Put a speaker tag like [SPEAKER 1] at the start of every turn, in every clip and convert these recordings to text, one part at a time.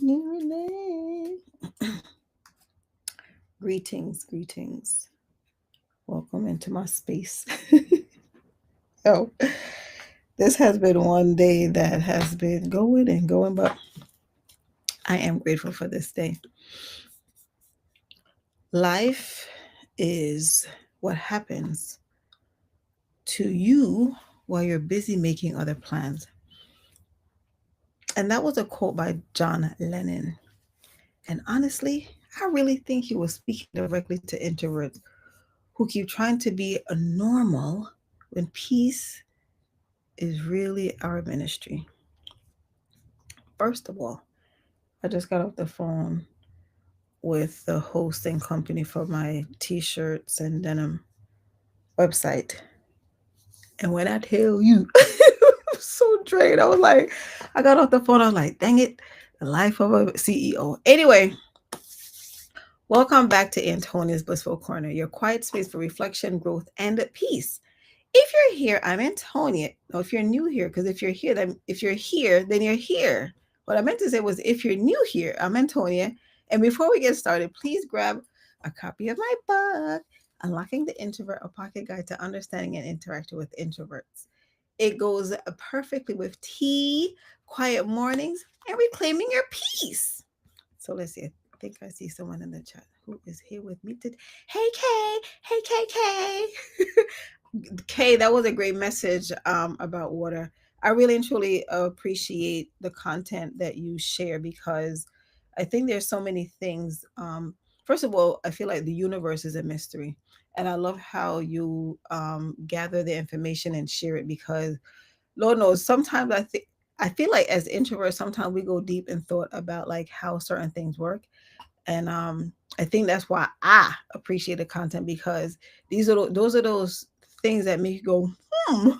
[SPEAKER 1] New name. Greetings. Welcome into my space. Oh, this has been one day that has been going and going, but I am grateful for this day. Life is what happens to you while you're busy making other plans. And that was a quote by John Lennon. And honestly, I really think he was speaking directly to introverts who keep trying to be a normal when peace is really our ministry. First of all, I just got off the phone with the hosting company for my t-shirts and denim website. And when I tell you, I'm so drained. I was like, I got off the phone. I was like, dang it, the life of a CEO. Anyway, welcome back to Antonia's Blissful Corner, your quiet space for reflection, growth, and peace. If you're here, I'm Antonia. No, if you're new here, because if you're here, then you're here. What I meant to say was if you're new here, I'm Antonia. And before we get started, please grab a copy of my book, Unlocking the Introvert, a pocket guide to understanding and interacting with introverts. It goes perfectly with tea, quiet mornings, and reclaiming your peace. So let's see. I think I see someone in the chat who is here with me today. Hey Kay, hey KK. Kay, that was a great message about water. I really and truly appreciate the content that you share because I think there's so many things. First of all, I feel like the universe is a mystery, and I love how you gather the information and share it because Lord knows sometimes I feel like as introverts sometimes we go deep in thought about like how certain things work, and I think that's why I appreciate the content because those are those things that make you go hmm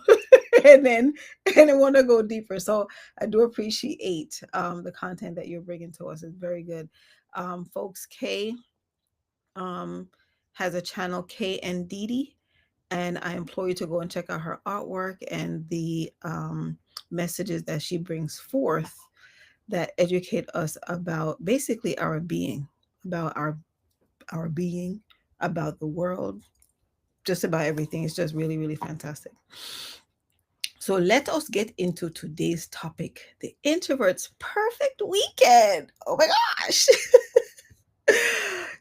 [SPEAKER 1] and then want to go deeper. So I do appreciate the content that you're bringing to us. It's very good. Folks, Kay um, has a channel, K and Didi, and I implore you to go and check out her artwork and the messages that she brings forth that educate us about basically our being, about our being, about the world, just about everything. It's just really, really fantastic. So let us get into today's topic, the introvert's perfect weekend. Oh my gosh.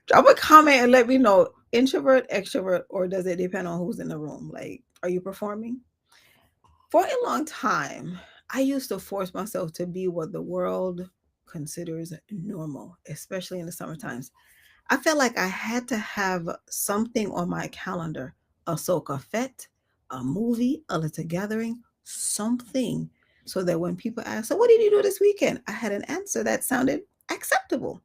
[SPEAKER 1] Drop a comment and let me know, introvert, extrovert, or does it depend on who's in the room? Like, are you performing? For a long time, I used to force myself to be what the world considers normal, especially in the summer times. I felt like I had to have something on my calendar, a soca fete, a movie, a little gathering, something, so that when people ask, so what did you do this weekend? I had an answer that sounded acceptable.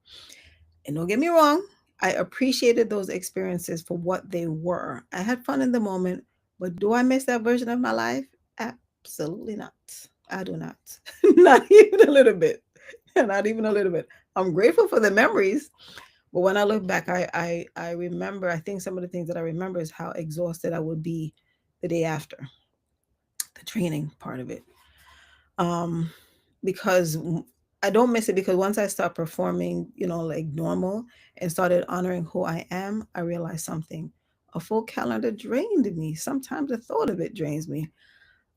[SPEAKER 1] And don't get me wrong, I appreciated those experiences for what they were. I had fun in the moment, but do I miss that version of my life? Absolutely not. I do not. Not even a little bit. Not even a little bit. I'm grateful for the memories, but when I look back, I remember. I think some of the things that I remember is how exhausted I would be the day after the training part of it. Um, because I don't miss it because once I start performing, like normal and started honoring who I am, I realized something. A full calendar drained me. Sometimes the thought of it drains me.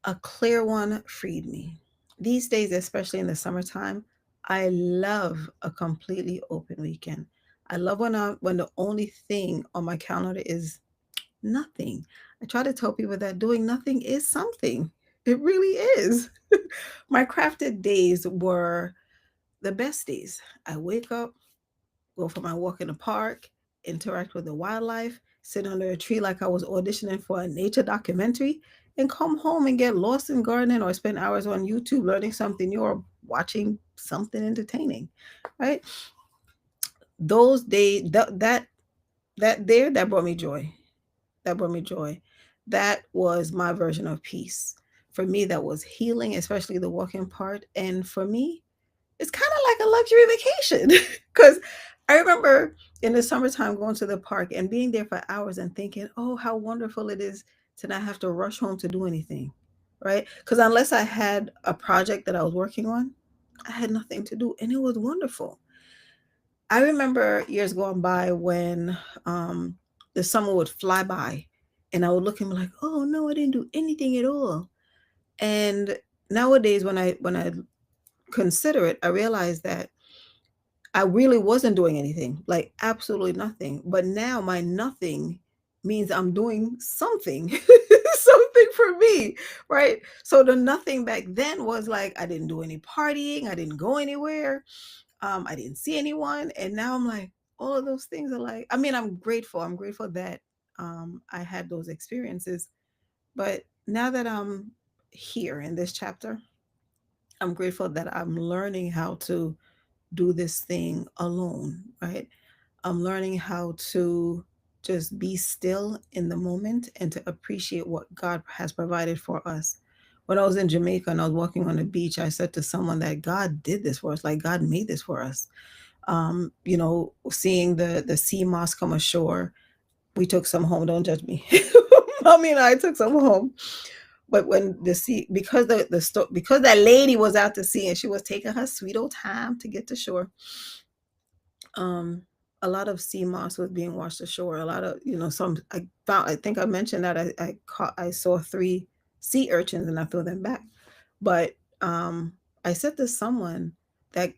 [SPEAKER 1] A clear one freed me. These days, especially in the summertime, I love a completely open weekend. I love when the only thing on my calendar is nothing. I try to tell people that doing nothing is something. It really is. My crafted days were the best days. I wake up, go for my walk in the park, interact with the wildlife, sit under a tree like I was auditioning for a nature documentary, and come home and get lost in gardening or spend hours on YouTube learning something new or watching something entertaining. Right? Those days that brought me joy. That brought me joy. That was my version of peace. For me, that was healing, especially the walking part. And for me, it's kind of like a luxury vacation because I remember in the summertime going to the park and being there for hours and thinking, oh, how wonderful it is to not have to rush home to do anything. Right. Because unless I had a project that I was working on, I had nothing to do, and it was wonderful. I remember years going by when um, the summer would fly by, and I would look and be like, "Oh no, I didn't do anything at all." And nowadays, when I consider it, I realize that I really wasn't doing anything, like absolutely nothing. But now my nothing means I'm doing something, something for me, right? So the nothing back then was like I didn't do any partying, I didn't go anywhere, I didn't see anyone, and now I'm like all of those things are like. I mean, I'm grateful. I'm grateful that I had those experiences, but now that I'm here in this chapter, I'm grateful that I'm learning how to do this thing alone, right? I'm learning how to just be still in the moment and to appreciate what God has provided for us. When I was in Jamaica and I was walking on the beach, I said to someone that God did this for us, like God made this for us. Seeing the sea moss come ashore, we took some home. Don't judge me. Mommy and I took some home. But when the sea, because because that lady was out to sea and she was taking her sweet old time to get to shore, um, a lot of sea moss was being washed ashore. A lot of, some I found. I think I mentioned that I saw three sea urchins and I threw them back. But I said to someone that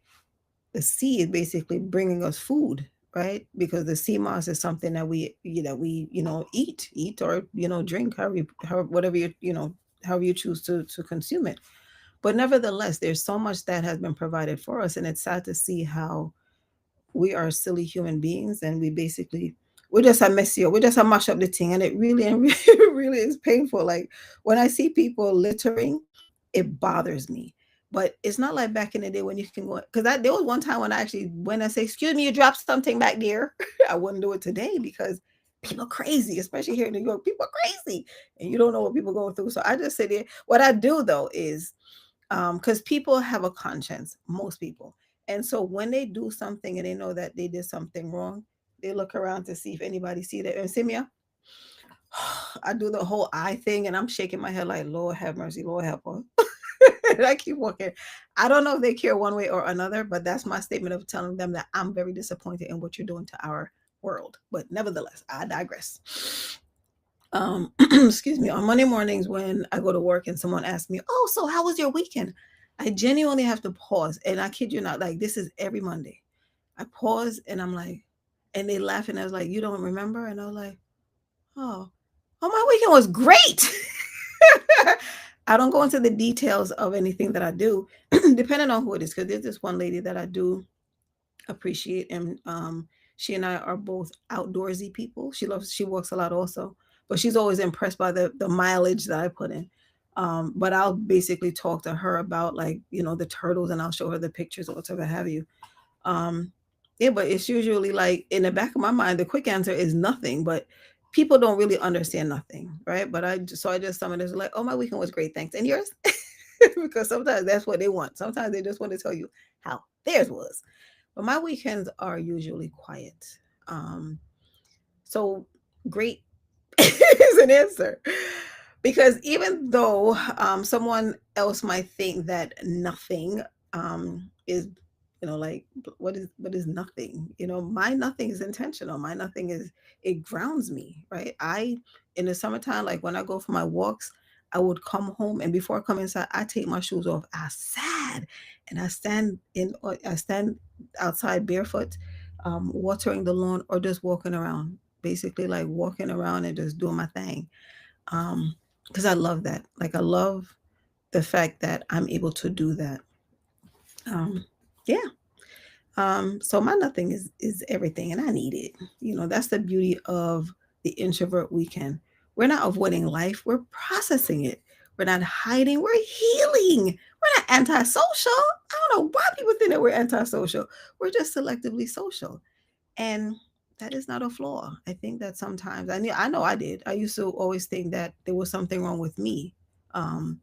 [SPEAKER 1] the sea is basically bringing us food, right? Because the sea moss is something that we eat or drink, whatever however you choose to consume it. But nevertheless, there's so much that has been provided for us, and it's sad to see how we are silly human beings, and we just a messy up. We just a mash up the thing, and it really and really is painful. Like when I see people littering, it bothers me. But it's not like back in the day when you can go, because there was one time when I actually when I say, "Excuse me, you dropped something back there." I wouldn't do it today because people are crazy, especially here in New York. People are crazy, and you don't know what people are going through. So I just sit there. What I do though is because people have a conscience, most people. And so when they do something and they know that they did something wrong, they look around to see if anybody see that. And see me, I do the whole eye thing and I'm shaking my head like, Lord have mercy, Lord help us. And I keep walking. I don't know if they care one way or another, but that's my statement of telling them that I'm very disappointed in what you're doing to our world. But nevertheless, I digress. Excuse me, on Monday mornings when I go to work and someone asks me, "Oh, so how was your weekend?" I genuinely have to pause, and I kid you not, like this is every Monday. I pause and I'm like, and they laugh, and I was like, "You don't remember?" And I was like, "Oh, oh, my weekend was great." I don't go into the details of anything that I do, depending on who it is, because there's this one lady that I do appreciate, and she and I are both outdoorsy people. She works a lot also, but she's always impressed by the mileage that I put in. But I'll basically talk to her about, like, the turtles, and I'll show her the pictures or whatever have you. um yeah, but it's usually like in the back of my mind the quick answer is nothing, but people don't really understand nothing, right? But I just someone is like, "Oh, my weekend was great, thanks, and yours?" Because sometimes that's what they want. Sometimes they just want to tell you how theirs was. But my weekends are usually quiet. Um, so great is an answer. Because even though someone else might think that nothing is, like, what is nothing? My nothing is intentional. My nothing is, it grounds me, right? In the summertime, like when I go for my walks, I would come home, and before I come inside, I take my shoes off outside, and I stand outside barefoot, watering the lawn or just walking around, basically like walking around and just doing my thing. Because I love that. Like I love the fact that I'm able to do that. Um, yeah. So my nothing is everything, and I need it. That's the beauty of the introvert weekend. We're not avoiding life, we're processing it. We're not hiding, we're healing. We're not antisocial. I don't know why people think that we're antisocial. We're just selectively social. And that is not a flaw. I think that sometimes I know I did. I used to always think that there was something wrong with me. Um,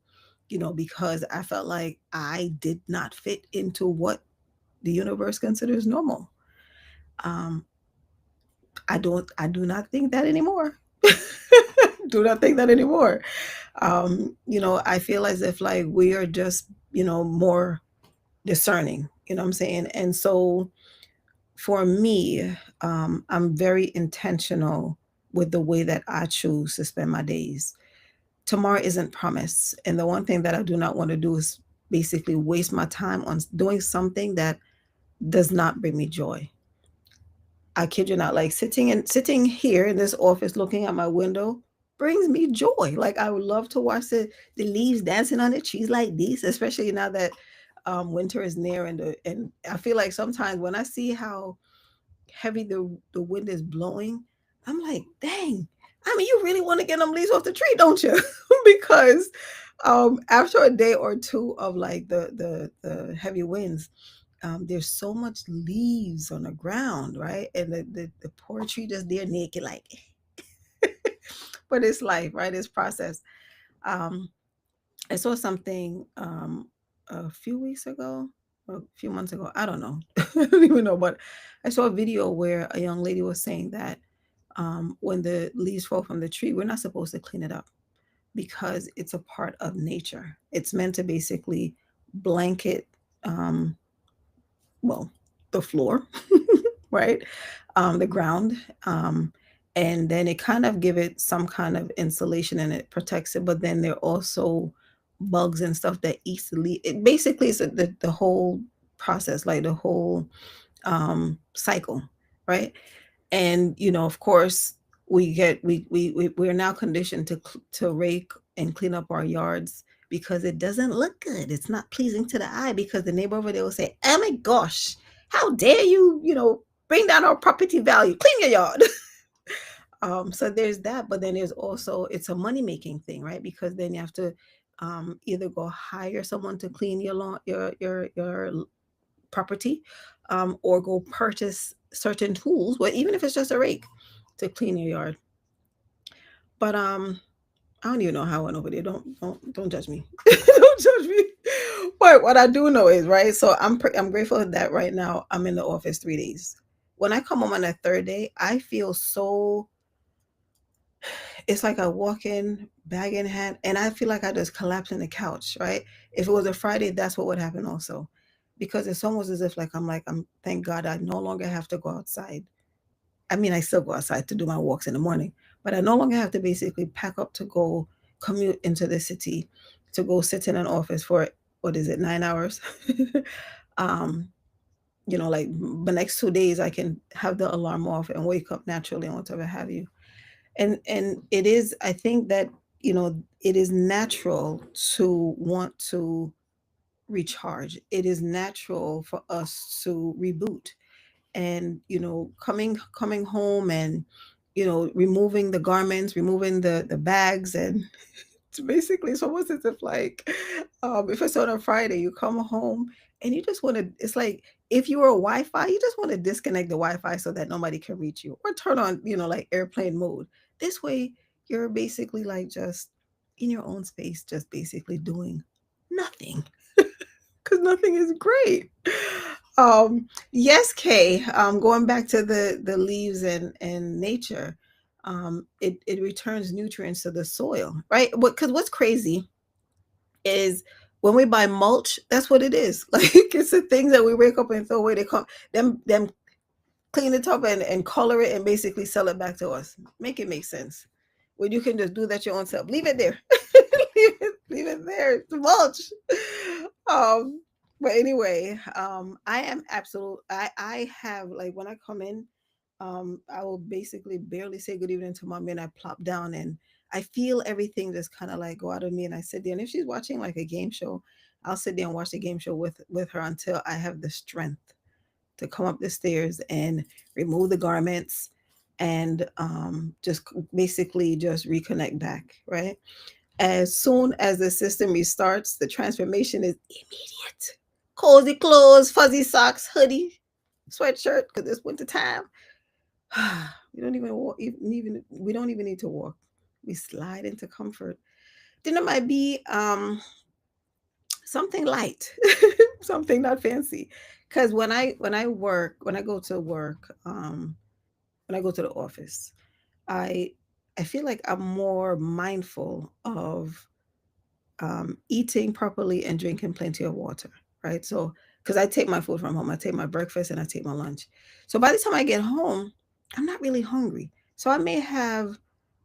[SPEAKER 1] because I felt like I did not fit into what the universe considers normal. Um, I do not think that anymore. Do not think that anymore. I feel as if like we are just, more discerning, you know what I'm saying? And so for me, I'm very intentional with the way that I choose to spend my days. Tomorrow isn't promised. And the one thing that I do not want to do is basically waste my time on doing something that does not bring me joy. I kid you not, like sitting here in this office looking at my window brings me joy. Like I would love to watch the leaves dancing on the trees like this, especially now that winter is near, and I feel like sometimes when I see how heavy the wind is blowing, I'm like, dang. I mean, you really want to get them leaves off the tree, don't you? Because after a day or two of like the heavy winds, there's so much leaves on the ground, right? And the poor tree just there naked, like, but it's life, right? It's process. Um, I saw something a few weeks ago, or a few months ago. I don't know. I don't even know, but I saw a video where a young lady was saying that when the leaves fall from the tree, we're not supposed to clean it up because it's a part of nature. It's meant to basically blanket, um, well, the floor, right? The ground. And then it kind of give it some kind of insulation and it protects it. But then there are also bugs and stuff that eats the leaf. It basically is the whole process, like the whole cycle, right? And of course, we're now conditioned to rake and clean up our yards because it doesn't look good. It's not pleasing to the eye because the neighbor over there will say, "Oh my gosh, how dare you, bring down our property value? Clean your yard." So there's that, but then there's also it's a money making thing, right? Because then you have to either go hire someone to clean your lawn, your property, or go purchase certain tools, well, even if it's just a rake, to clean your yard. But I don't even know how I went over there. Don't judge me. Don't judge me. But what I do know is right. So I'm grateful that right now I'm in the office 3 days. When I come home on that third day, I feel so. It's like I walk in, bag in hand, and I feel like I just collapse in the couch. Right. If it was a Friday, that's what would happen also, because it's almost as if I'm thank God I no longer have to go outside. I mean, I still go outside to do my walks in the morning, but I no longer have to basically pack up to go commute into the city to go sit in an office for what is it, 9 hours? um, like the next 2 days I can have the alarm off and wake up naturally and whatever have you. And it is, I think that, it is natural to want to recharge. It is natural for us to reboot and coming home and removing the garments, removing the bags, and it's basically it's almost as if like if it's on a Friday you come home and you just want to, it's like if you were a Wi-Fi, you just want to disconnect the Wi-Fi so that nobody can reach you, or turn on like airplane mode. This way you're basically like just in your own space, just basically doing nothing, because nothing is great. Yes, Kay. Going back to the leaves and nature, it returns nutrients to the soil, right? Because what's crazy is when we buy mulch, that's what it is. Like it's the things that we wake up and throw away. They come them clean it up and color it and basically sell it back to us. Make it make sense. When you can just do that your own self. Leave it there. leave it there. It's mulch. Um, but anyway, I am absolute. I have like when I come in, I will basically barely say good evening to mommy, and I plop down and I feel everything just kind of like go out of me, and I sit there. And if she's watching like a game show, I'll sit there and watch the game show with her until I have the strength to come up the stairs and remove the garments and just basically just reconnect back, right? As soon as the system restarts, the transformation is immediate. Cozy clothes, fuzzy socks, hoodie, sweatshirt, because it's winter time. We don't even walk, even we don't even need to walk. We slide into comfort. Dinner might be something light, something not fancy. Because when I go to work, when I go to the office, I I feel like I'm more mindful of eating properly and drinking plenty of water, right? So, because I take my food from home. I take my breakfast and I take my lunch. So by the time I get home, I'm not really hungry. So I may have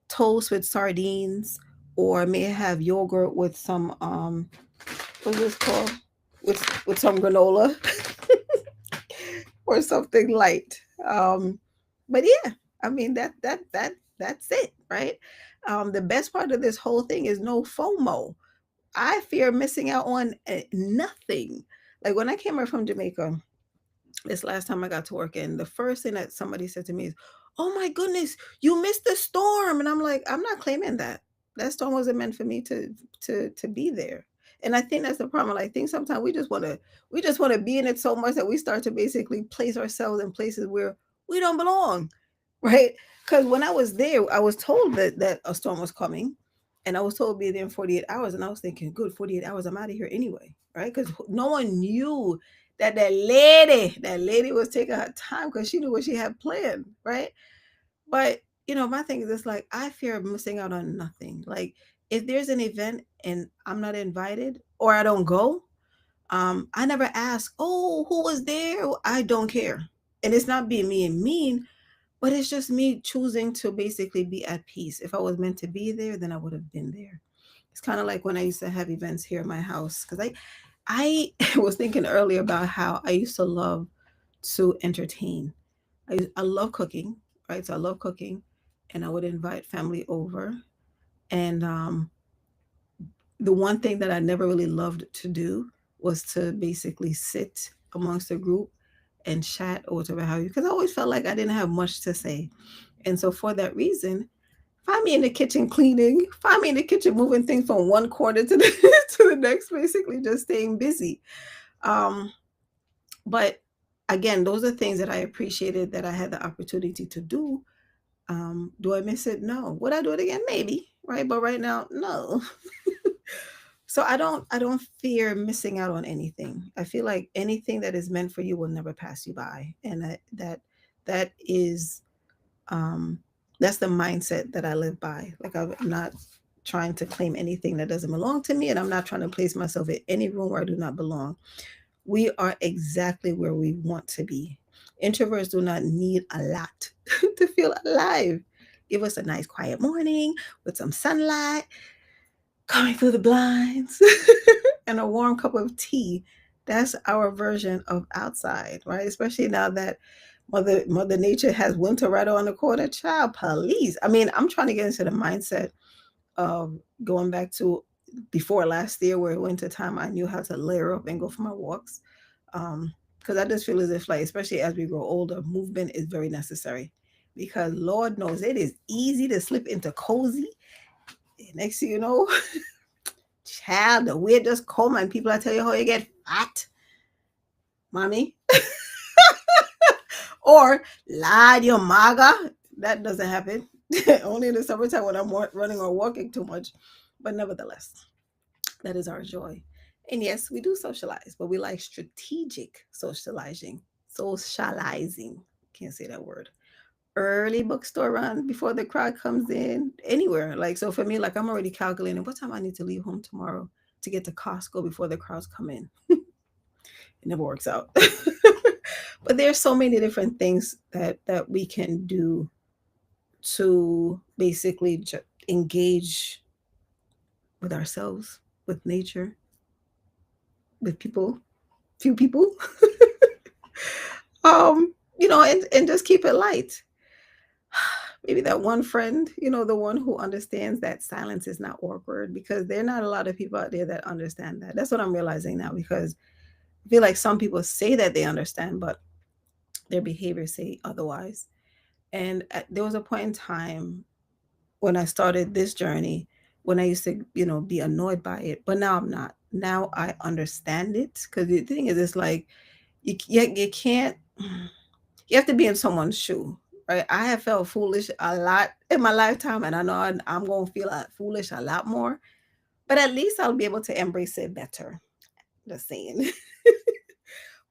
[SPEAKER 1] toast with sardines, or I may have yogurt with some what's this called? With some granola or something light. But yeah, I mean that's it, right? The best part of this whole thing is no FOMO. I fear missing out on nothing. Like when I came back from Jamaica, this last time I got to work, and the first thing that somebody said to me is, "Oh my goodness, you missed the storm," and I'm like, "I'm not claiming that. That storm wasn't meant for me to be there." And I think that's the problem. I think sometimes we just want to be in it so much that we start to basically place ourselves in places where we don't belong, right? Because when I was there, I was told that a storm was coming, and I was told to be there in 48 hours, and I was thinking, good, 48 hours, I'm out of here anyway, right? Because no one knew that lady was taking her time because she knew what she had planned, right? But my thing is just like I fear missing out on nothing. Like if there's an event and I'm not invited or I don't go, I never ask, oh, who was there? I don't care. And it's not being me and mean, but it's just me choosing to basically be at peace. If I was meant to be there, then I would have been there. It's kind of like when I used to have events here in my house because I was thinking earlier about how I used to love to entertain. I love cooking, right? So I love cooking, and I would invite family over. And the one thing that I never really loved to do was to basically sit amongst a group and chat or whatever have you, because I always felt like I didn't have much to say. And so for that reason, find me in the kitchen cleaning, find me in the kitchen moving things from one corner to the to the next, basically just staying busy. Um, but again, those are things that I appreciated that I had the opportunity to do. Do I miss it? No. Would I do it again? Maybe, right? But right now, no. So I don't fear missing out on anything. I feel like anything that is meant for you will never pass you by, and that is um that's the mindset that I live by. Like I'm not trying to claim anything that doesn't belong to me, and I'm not trying to place myself in any room where I do not belong. We are exactly where we want to be. Introverts do not need a lot to feel alive. Give us a nice quiet morning with some sunlight coming through the blinds and a warm cup of tea. That's our version of outside, right? Especially now that Mother Nature has winter right around the corner. Child, police. I mean, I'm trying to get into the mindset of going back to before last year, where winter time I knew how to layer up and go for my walks. Because I just feel as if, like, especially as we grow older, movement is very necessary. Because Lord knows it is easy to slip into cozy. Next thing you know, child, the weight just come and people are tell you how you get fat, mommy. Or lad, your maga. That doesn't happen. Only in the summertime when I'm running or walking too much. But nevertheless, that is our joy. And yes, we do socialize, but we like strategic socializing. Socializing. Can't say that word. Early bookstore run before the crowd comes in. Anywhere. Like so for me, like I'm already calculating what time I need to leave home tomorrow to get to Costco before the crowds come in. It never works out. But there's so many different things that we can do to basically engage with ourselves, with nature, with people, few people. um, and just keep it light. Maybe that one friend, the one who understands that silence is not awkward, because there are not a lot of people out there that understand that. That's what I'm realizing now, because I feel like some people say that they understand, but their behaviors say otherwise. And there was a point in time when I started this journey when I used to, be annoyed by it, but now I'm not. Now I understand it, because the thing is, it's like you can't. You have to be in someone's shoe, right? I have felt foolish a lot in my lifetime, and I know I'm going to feel foolish a lot more, but at least I'll be able to embrace it better. Just saying.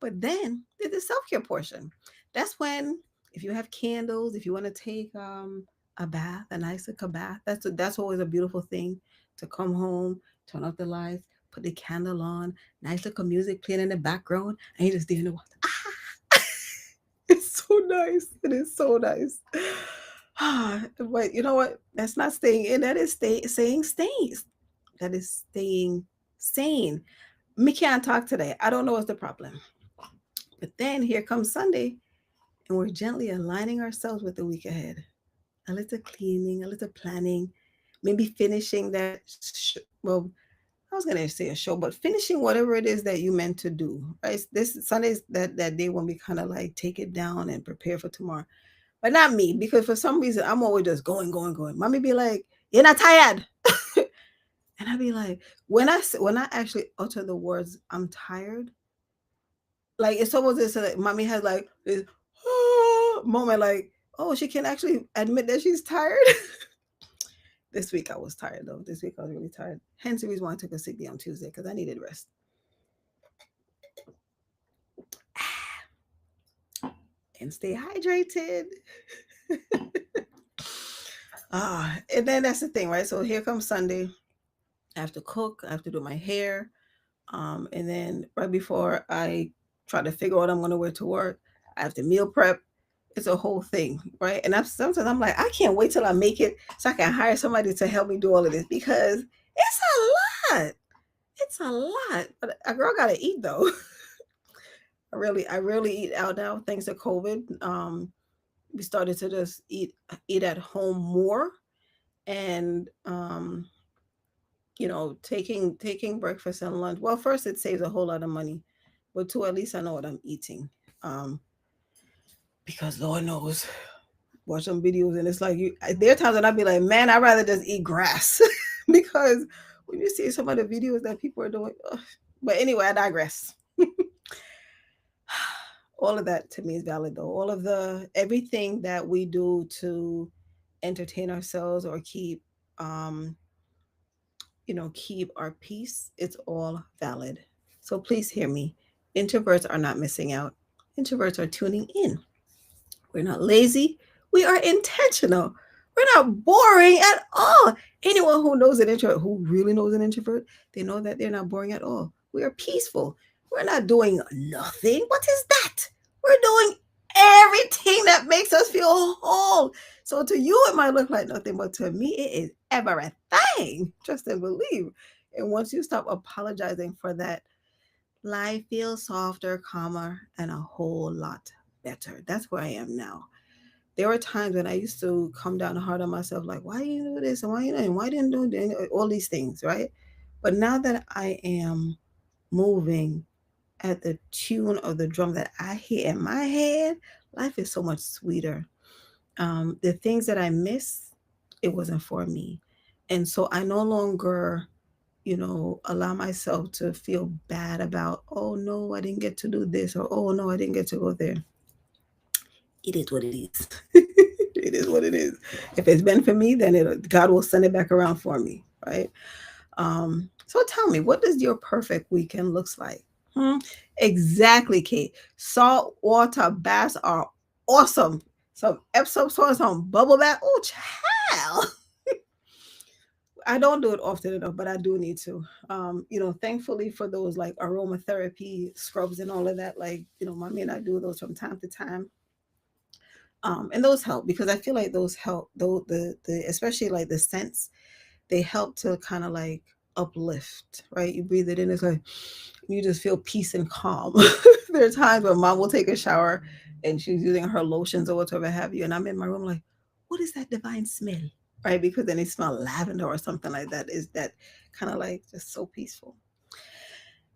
[SPEAKER 1] But then there's the self care portion. That's when, if you have candles, if you want to take a bath, a nice like a bath, that's always a beautiful thing, to come home, turn off the lights, put the candle on, nice little music playing in the background, and you just there in the water. It's so nice. It is so nice. But you know what? That's not staying in. That is saying stays. That is staying sane. Me can't talk today. I don't know what's the problem. But then here comes Sunday, and we're gently aligning ourselves with the week ahead. A little cleaning, a little planning, maybe finishing that. Well, I was gonna say a show, but finishing whatever it is that you meant to do. Right? This Sunday's that day when we kind of like take it down and prepare for tomorrow. But not me, because for some reason I'm always just going, going, going. Mommy be like, "You're not tired," and I be like, when I actually utter the words, "I'm tired," like it's almost as like mommy has like this moment, like, oh, she can actually admit that she's tired. This week I was tired though. This week I was really tired. Hence the reason why I took a sick day on Tuesday because I needed rest. And stay hydrated. And then that's the thing, right? So here comes Sunday. I have to cook. I have to do my hair. And then right before I try to figure out what I'm going to wear to work, I have to meal prep. It's a whole thing, right? And sometimes I'm like, I can't wait till I make it so I can hire somebody to help me do all of this because it's a lot. It's a lot. But a girl got to eat though. I really eat out now thanks to COVID. We started to just eat at home more, and taking breakfast and lunch. Well, first it saves a whole lot of money, but two, at least I know what I'm eating. Um, because Lord knows, watch some videos and it's like there are times when I'd be like, man, I'd rather just eat grass because when you see some of the videos that people are doing, ugh. But anyway, I digress. All of that to me is valid though. All of the everything that we do to entertain ourselves or um keep our peace, it's all valid. So please hear me. Introverts are not missing out. Introverts are tuning in. We're not lazy. We are intentional. We're not boring at all. Anyone who knows an introvert, who really knows an introvert, they know that they're not boring at all. We are peaceful. We're not doing nothing. What is that? We're doing everything that makes us feel whole. So to you, it might look like nothing, but to me, it is everything. Trust and believe. And once you stop apologizing for that, life feels softer, calmer, and a whole lot better. That's where I am now. There were times when I used to come down hard on myself, like, why you do this and why you know and why didn't do all these things, right? But now that I am moving at the tune of the drum that I hear in my head, life is so much sweeter. The things that I miss, it wasn't for me. And so I no longer, allow myself to feel bad about, oh no, I didn't get to do this, or oh no, I didn't get to go there. It is what it is. It is what it is. If it's been for me, then God will send it back around for me, right? So tell me, what does your perfect weekend looks like? Hmm? Exactly, Kate. Salt water baths are awesome. Some Epsom salts on bubble bath. Oh, child. I don't do it often enough, but I do need to. Thankfully for those like aromatherapy scrubs and all of that, like, mommy and I do those from time to time. And those help because I feel like those help though the especially like the scents, they help to kind of like uplift, right? You breathe it in, it's like you just feel peace and calm. There are times when mom will take a shower and she's using her lotions or whatever have you, and I'm in my room like, what is that divine smell? Right? Because then they smell lavender or something like that. Is that kind of like just so peaceful.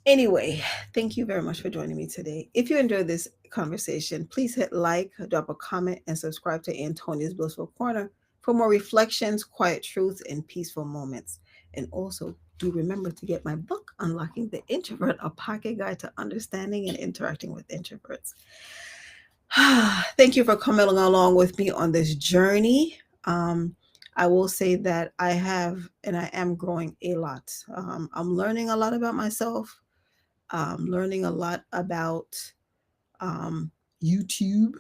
[SPEAKER 1] Anyway, thank you very much for joining me today. If you enjoyed this conversation, please hit like, drop a comment, and subscribe to Antonia's Blissful Corner for more reflections, quiet truths, and peaceful moments. And also, do remember to get my book, Unlocking the Introvert, a pocket guide to understanding and interacting with introverts. Thank you for coming along with me on this journey. Um, I will say that I have and I am growing a lot. I'm learning a lot about myself, learning a lot about um, YouTube.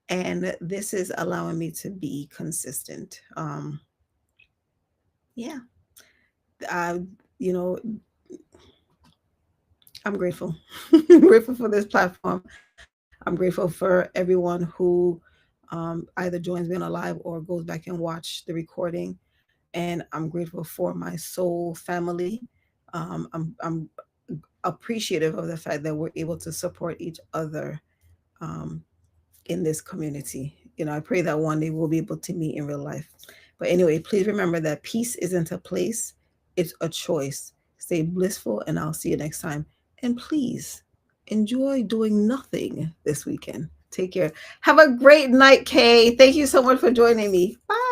[SPEAKER 1] And this is allowing me to be consistent. Yeah, you know, I'm grateful. I'm grateful for this platform. I'm grateful for everyone who either joins me on a live or goes back and watch the recording. And I'm grateful for my soul family. I'm appreciative of the fact that we're able to support each other um, in this community. You know, I pray that one day we'll be able to meet in real life. But anyway, please remember that peace isn't a place, it's a choice. Stay blissful, and I'll see you next time. And please enjoy doing nothing this weekend. Take care. Have a great night, Kay. Thank you so much for joining me. Bye.